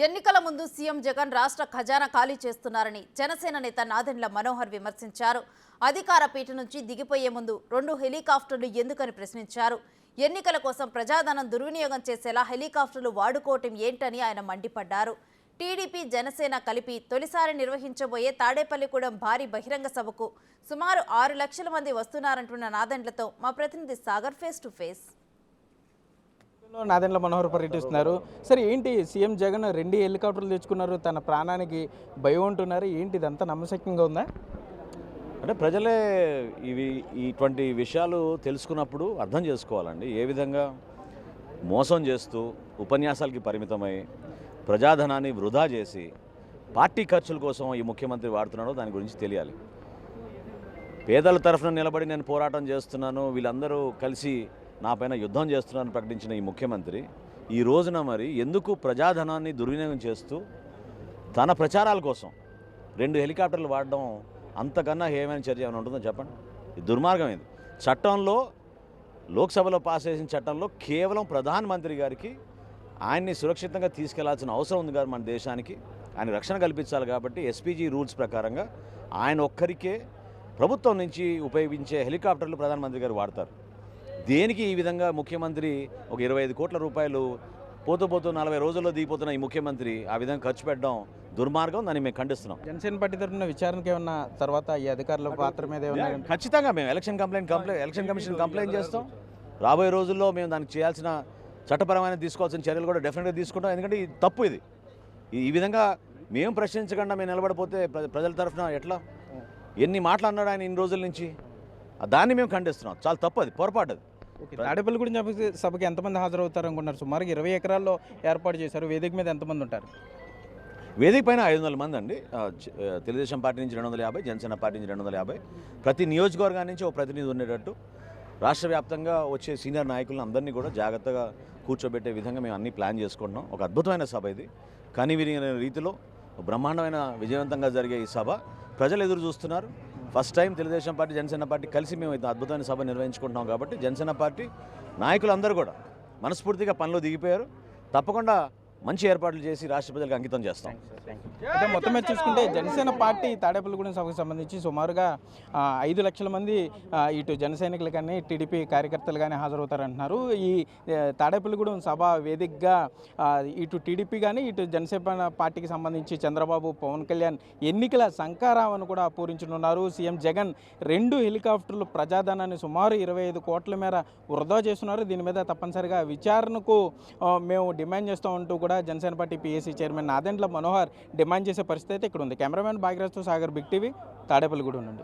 ఎన్నికల ముందు సీఎం జగన్ రాష్ట్ర ఖజానా ఖాళీ చేస్తున్నారని జనసేన నేత నాదెండ్ల మనోహర్ విమర్శించారు. అధికార పీఠ నుంచి దిగిపోయే ముందు 2 హెలికాప్టర్లు ఎందుకని ప్రశ్నించారు. ఎన్నికల కోసం ప్రజాధనం దుర్వినియోగం చేసేలా హెలికాప్టర్లు వాడుకోవటం ఏంటని ఆయన మండిపడ్డారు. టీడీపీ జనసేన కలిపి తొలిసారి నిర్వహించబోయే తాడేపల్లిగూడెం భారీ బహిరంగ సభకు సుమారు 6 లక్షల మంది వస్తున్నారంటున్న నాదెండ్లతో మా ప్రతినిధి Sagar face to face. Nadendla Manohar పర్యటిస్తున్నారు. సరే, ఏంటి సీఎం జగన్ 2 హెలికాప్టర్లు తెచ్చుకున్నారు, తన ప్రాణానికి భయం ఉంటున్నారు, ఏంటి ఇదంతా నమ్మశక్యంగా ఉందా? అంటే ప్రజలే ఇటువంటి విషయాలు తెలుసుకున్నప్పుడు అర్థం చేసుకోవాలండి. ఏ విధంగా మోసం చేస్తూ ఉపన్యాసాలకి పరిమితమై ప్రజాధనాన్ని వృధా చేసి పార్టీ ఖర్చుల కోసం ఈ ముఖ్యమంత్రి వాడుతున్నాడో దాని గురించి తెలియాలి. పేదల తరఫున నిలబడి నేను పోరాటం చేస్తున్నాను, వీళ్ళందరూ కలిసి నా పైన యుద్ధం చేస్తున్నారని ప్రకటించిన ఈ ముఖ్యమంత్రి ఈ రోజున మరి ఎందుకు ప్రజాధనాన్ని దుర్వినియోగం చేస్తూ తన ప్రచారాల కోసం 2 హెలికాప్టర్లు వాడడం అంతకన్నా హేమైన చర్య ఏమైనా ఉంటుందో చెప్పండి. ఇది దుర్మార్గం. ఇది చట్టంలో, లోక్సభలో పాస్ చేసిన చట్టంలో కేవలం ప్రధానమంత్రి గారికి ఆయన్ని సురక్షితంగా తీసుకెళ్లాల్సిన అవసరం ఉంది కదా మన దేశానికి. ఆయన రక్షణ కల్పించాలి కాబట్టి ఎస్పీజీ రూల్స్ ప్రకారంగా ఆయన ఒక్కరికే ప్రభుత్వం నుంచి ఉపయోగించే హెలికాప్టర్లు ప్రధానమంత్రి గారు వాడతారు. దేనికి ఈ విధంగా ముఖ్యమంత్రి ఒక 25 కోట్ల రూపాయలు పోతూ 40 రోజుల్లో దిగిపోతున్న ఈ ముఖ్యమంత్రి ఆ విధంగా ఖర్చు పెట్టడం దుర్మార్గం. దాన్ని మేము ఖండిస్తున్నాం. జనసేన పార్టీ తరఫున విచారణకి ఏమన్నా తర్వాత ఈ అధికారుల పాత్ర మీద ఖచ్చితంగా మేము ఎలక్షన్ కమిషన్ కంప్లైంట్ చేస్తాం. రాబోయే రోజుల్లో మేము దానికి చేయాల్సిన చట్టపరమైన తీసుకోవాల్సిన చర్యలు కూడా డెఫినెట్గా తీసుకుంటాం. ఎందుకంటే ఇది తప్పు. ఇది ఈ విధంగా మేము ప్రశ్నించకుండా మేము నిలబడిపోతే ప్రజల తరఫున ఎట్లా? ఎన్ని మాటలు అన్నాడు ఆయన ఇన్ని రోజుల నుంచి, దాన్ని మేము ఖండిస్తున్నాం. చాలా తప్పు, అది పొరపాటు. అది తాడేపల్లిగూడెం సభకి ఎంతమంది హాజరవుతారు అనుకున్నారు? సుమారుగా 20 ఎకరాల్లో ఏర్పాటు చేశారు. వేదిక మీద ఎంతమంది ఉంటారు? వేదిక పైన 500 మంది అండి. తెలుగుదేశం పార్టీ నుంచి 250, జనసేన పార్టీ నుంచి 250, ప్రతి నియోజకవర్గాన్ని నుంచి ఒక ప్రతినిధి ఉండేటట్టు రాష్ట్ర వ్యాప్తంగా వచ్చే సీనియర్ నాయకులను అందరినీ కూడా జాగ్రత్తగా కూర్చోబెట్టే విధంగా మేము అన్నీ ప్లాన్ చేసుకుంటున్నాం. ఒక అద్భుతమైన సభ ఇది. కనివిరిగిన రీతిలో బ్రహ్మాండమైన విజయవంతంగా జరిగే ఈ సభ ప్రజలు ఎదురు చూస్తున్నారు. First time Telugu Desam party, Janasena party కలిసి మేము అద్భుతమైన సభ నిర్వహించుకుంటున్నాం. కాబట్టి జనసేన పార్టీ నాయకులందరూ కూడా మనస్ఫూర్తిగా పనిలో దిగిపోయారు. తప్పకుండా మంచి ఏర్పాట్లు చేసి రాష్ట్ర ప్రజలకు అంకితం చేస్తాం. అయితే మొత్తం మీద చూసుకుంటే జనసేన పార్టీ తాడేపల్లిగూడెం సభకు సంబంధించి సుమారుగా 5 లక్షల మంది ఇటు జన సైనికులు కానీ టీడీపీ కార్యకర్తలు కానీ హాజరవుతారంటున్నారు. ఈ తాడేపల్లిగూడెం సభ వేదికగా ఇటు టీడీపీ కానీ ఇటు జనసేన పార్టీకి సంబంధించి చంద్రబాబు, పవన్ కళ్యాణ్ ఎన్నికల శంఖారావాన్ని కూడా పూరించనున్నారు. సీఎం జగన్ 2 హెలికాప్టర్లు ప్రజాధనాన్ని సుమారు 25 కోట్ల మేర వృధా చేస్తున్నారు. దీని మీద తప్పనిసరిగా విచారణకు మేము డిమాండ్ చేస్తూ ఉంటూ కూడా Janasena party PAC chairman Nadendla Manohar demand చేసే పరిస్థితి అయితే ఇక్కడ ఉంది. కెమెరామెన్ భాగ్యరాజ్తో సాగర్, బిగ్ టీవీ, తాడేపల్లిగూడెం నుండి.